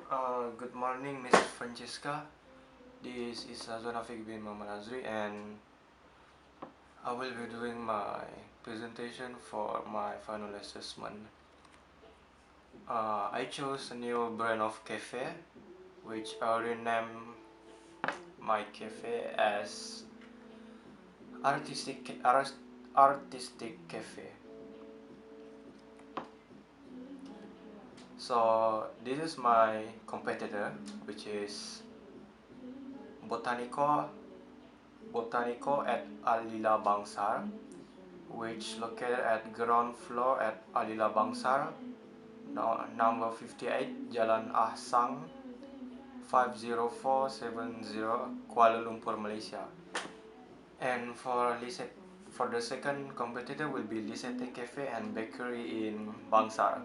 Good morning, Mrs. Francesca. This is Azwanafik bin Muhammad Azri, and I will be doing my presentation for my final assessment. I chose a new brand of cafe, which I renamed my cafe as Artistic Cafe. So this is my competitor, which is Botanico at Alila Bangsar, which located at ground floor at Alila Bangsar, number 58, Jalan Ahsang, 50470, Kuala Lumpur, Malaysia. And for the second competitor will be Lisette Cafe and Bakery in Bangsar,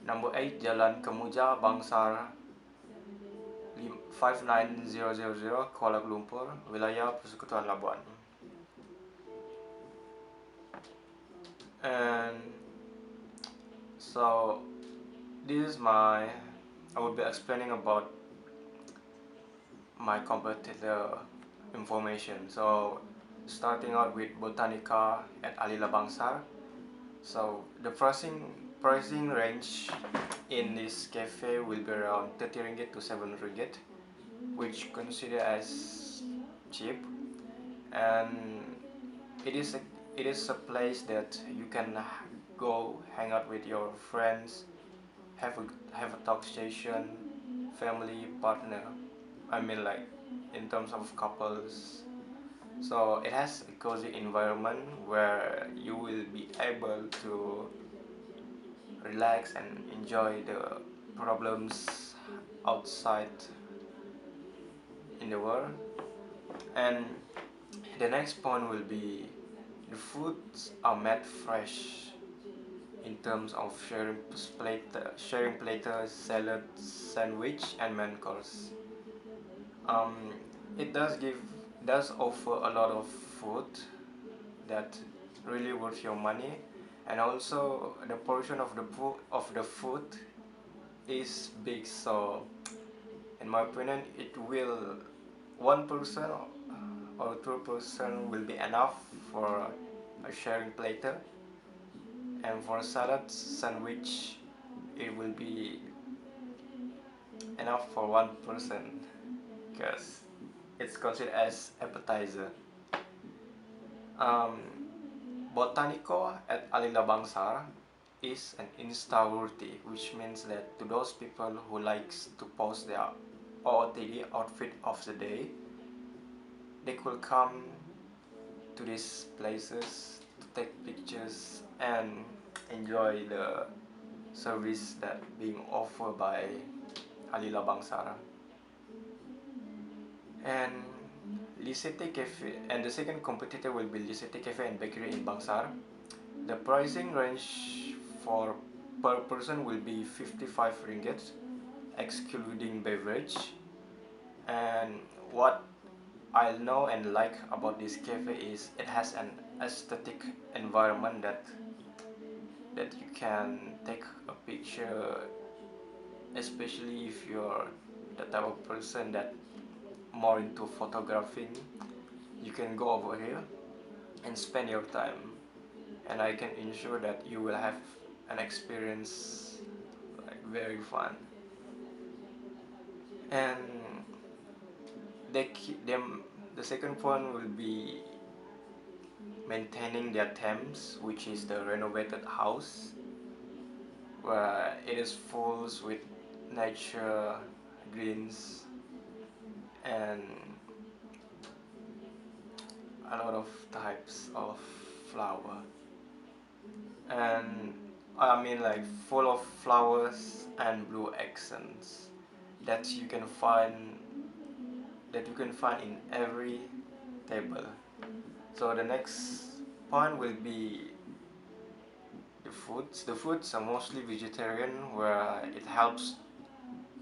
number 8, Jalan Kemuja, Bangsar, 59000, Kuala Lumpur, Wilayah Persekutuan Labuan. And so this is I will be explaining about my competitor information. So starting out with Botanica at Alila Bangsar. So the pricing range in this cafe will be around 30 ringgit to 7 ringgit, which considered as cheap, and it is a place that you can go hang out with your friends, have a talk station, family, partner. I mean, like in terms of couples. So it has a cozy environment where you will be able to relax and enjoy the problems outside in the world. And the next point will be the foods are made fresh in terms of sharing platters, salad, sandwich, and main course. Um, it does offer a lot of food that really worth your money, and also the portion of the food is big. So in my opinion, it will one person or two-person will be enough for a sharing platter, and for salad sandwich it will be enough for one person because it's considered as appetizer. um, Botanico at Alila Bangsar is an insta-worthy, which means that to those people who likes to post their OOTD outfit of the day, they could come to these places to take pictures and enjoy the service that being offered by Alila Bangsar. And Lisette Cafe, and the second competitor will be Lisette Cafe and Bakery in Bangsar. The pricing range for per person will be 55 ringgit, excluding beverage. And what I know and like about this cafe is it has an aesthetic environment that you can take a picture, especially if you're the type of person that more into photographing. You can go over here and spend your time, and I can ensure that you will have an experience like very fun. And they keep them. The second point will be maintaining their themes, which is the renovated house, where it is full with nature, greens, and a lot of types of flower. And I mean, like full of flowers and blue accents that you can find in every table. So the next point will be the foods. The foods are mostly vegetarian, where it helps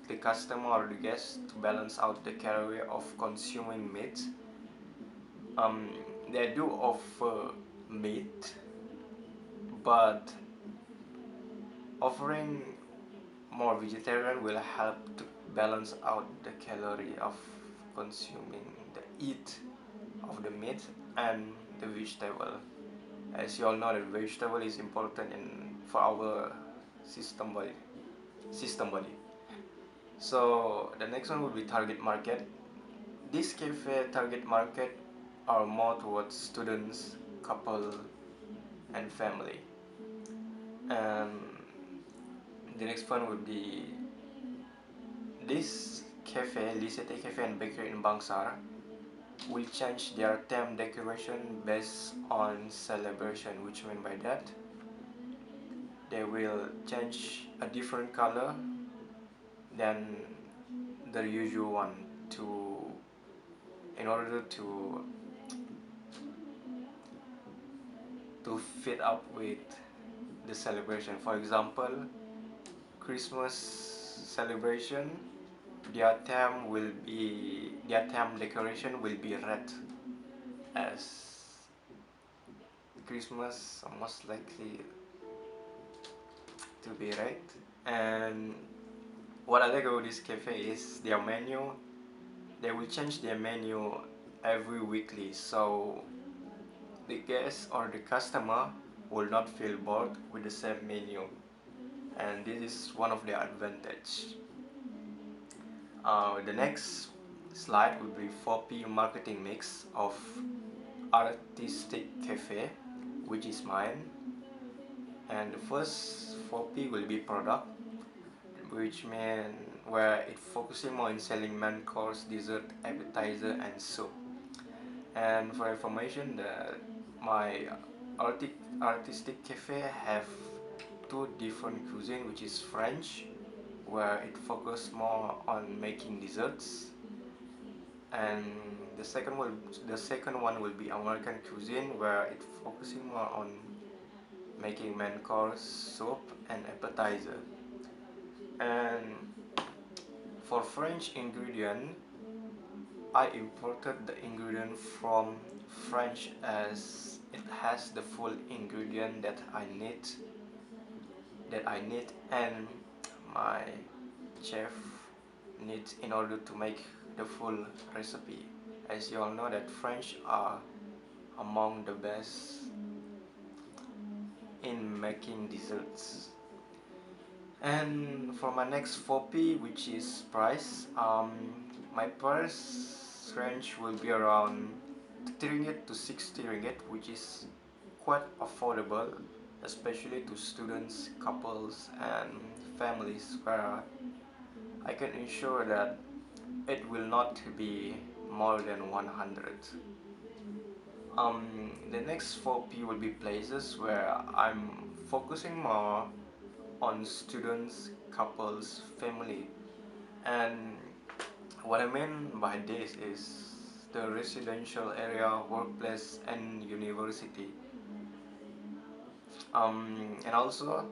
the customer or the guest to balance out the calorie of consuming meat. Um, they do offer meat, but offering more vegetarian will help to balance out the calorie of consuming the eat of the meat and the vegetable. As you all know, that vegetable is important in for our system body. System body. So the next one would be target market. This cafe target market are more towards students, couple, and family. And the next one would be this cafe, Lisete Cafe and Bakery in Bangsar, will change their theme decoration based on celebration. Which mean by that, they will change a different color than the usual one to in order to fit up with the celebration. For example, Christmas celebration, their theme decoration will be red, as Christmas most likely to be red. And what I like about this cafe is their menu. They will change their menu every weekly, so the guest or the customer will not feel bored with the same menu, and this is one of their advantage. The next slide will be 4P marketing mix of Artistic Cafe, which is mine. And the first 4P will be product, which means where it focusing more on selling main course, dessert, appetizer, and soup. And for information, my artistic cafe have two different cuisine, which is French, where it focus more on making desserts, and the second one will be American cuisine, where it focusing more on making main course, soup, and appetizer. And for French ingredient, I imported the ingredient from French, as it has the full ingredient that I need and my chef needs in order to make the full recipe. As you all know that French are among the best in making desserts. And for my next 4P, which is price, my price range will be around 30 ringgit to 60 ringgit, which is quite affordable, especially to students, couples, and families, where I can ensure that it will not be more than 100. The next 4P will be places where I'm focusing more on students, couples, family. And what I mean by this is the residential area, workplace, and university. And also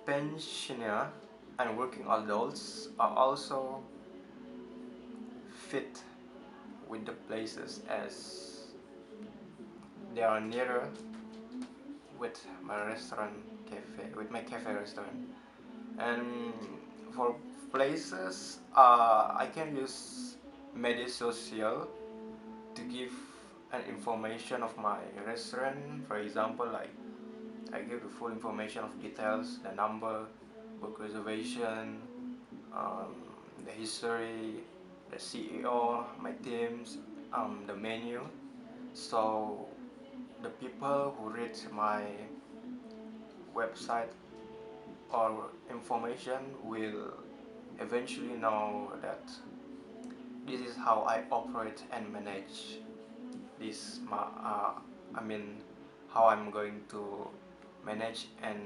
pensioner and working adults are also fit with the places, as they are nearer with my cafe restaurant. And for places, I can use media social to give an information of my restaurant. For example, like I give the full information of details, the number, book reservation, um, the history, the CEO, my teams, the menu. So the people who read my website or information will eventually know that this is how I operate and manage this. I mean, how I'm going to manage and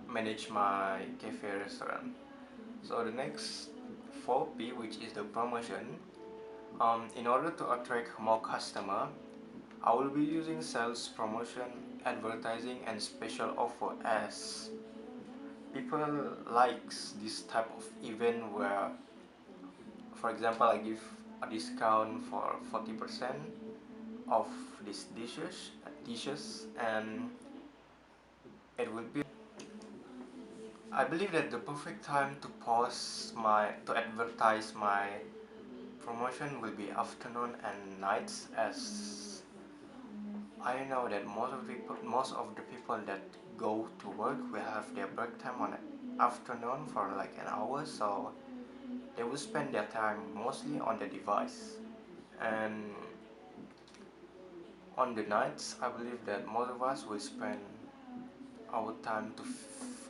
manage my cafe restaurant. So the next 4P, which is the promotion. In order to attract more customer, I will be using sales promotion, advertising, and special offer, as people likes this type of event where, for example, I give a discount for 40% of these dishes, and it will be I believe that the perfect time to advertise my promotion will be afternoon and nights, as I know that most of the people that go to work will have their break time on afternoon for like an hour, so they will spend their time mostly on the device. And on the nights, I believe that most of us will spend our time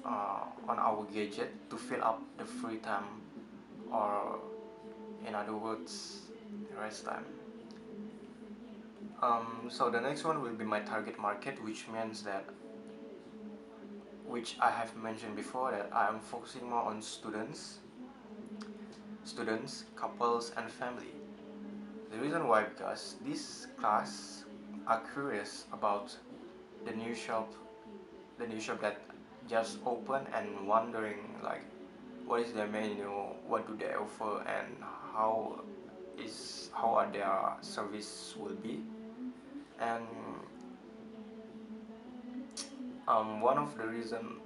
on our gadget to fill up the free time, or in other words, rest time. So the next one will be my target market, which means that, which I have mentioned before, that I am focusing more on students, couples, and family. The reason why, because this class are curious about the new shop, that just opened, and wondering like what is their menu, what do they offer, and how how are their service will be. And one of the reason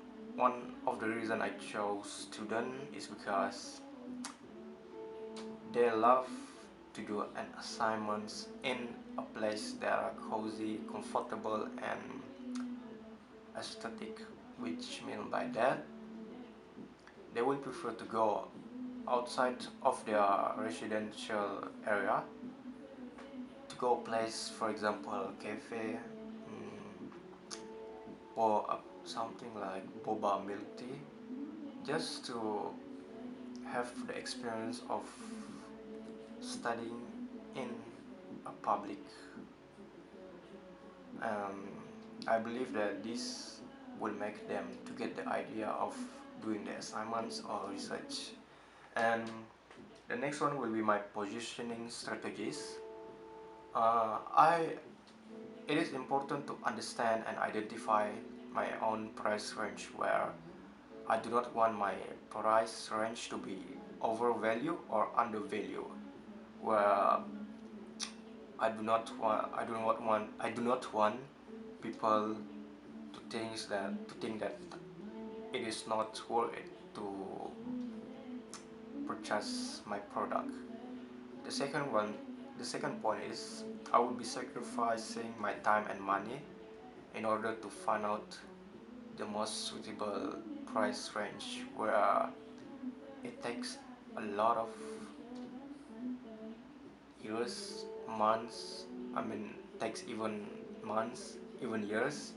I chose student is because they love to do an assignments in a place that are cozy, comfortable, and aesthetic, which mean by that they will prefer to go outside of their residential area to go place, for example, cafe, or something like boba milk tea, just to have the experience of studying in a public. um, I believe that this will make them to get the idea of doing the assignments or research. And the next one will be my positioning strategies. I It is important to understand and identify my own price range, where I do not want my price range to be overvalued or undervalued, where I do not want people to think that it is not worth it to purchase my product. The second one, the second point is, I will be sacrificing my time and money in order to find out the most suitable price range, where it takes a lot of years, months, takes even months, even years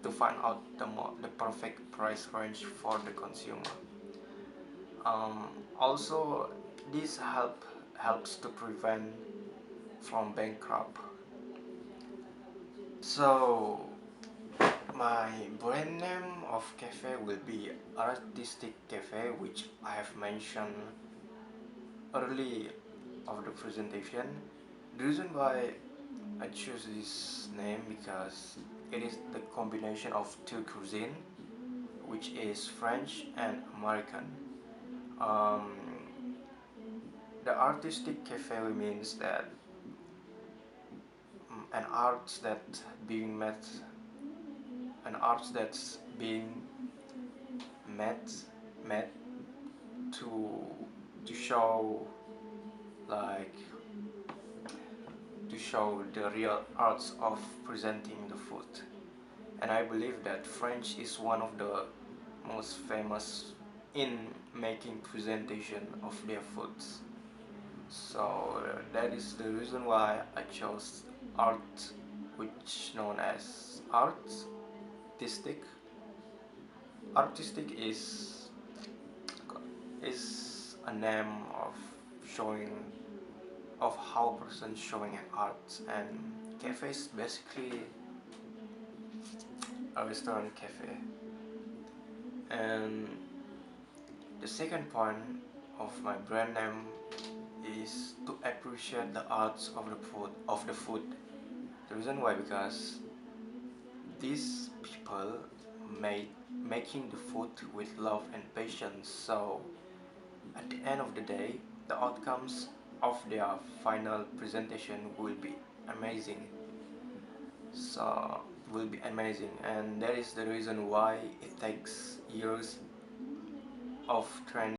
to find out the perfect price range for the consumer. Also, this helps to prevent from bankrupt. So my brand name of cafe will be Artistic Cafe, which I have mentioned early of the presentation. The reason why I choose this name, because it is the combination of two cuisine, which is French and American. Um, the artistic cafe means that an art that being met, an art that's being met met to show, like, to show the real arts of presenting the food. And I believe that French is one of the most famous in making presentation of their foods. So that is the reason why I chose art, which known as artistic. Artistic is a name of showing, of how a person showing an art, and cafe is basically a restaurant cafe. And the second point of my brand name is to appreciate the arts of the food. The reason why, because these people made making the food with love and patience. So at the end of the day, the outcomes of their final presentation will be amazing. So will be amazing, and that is the reason why it takes years of training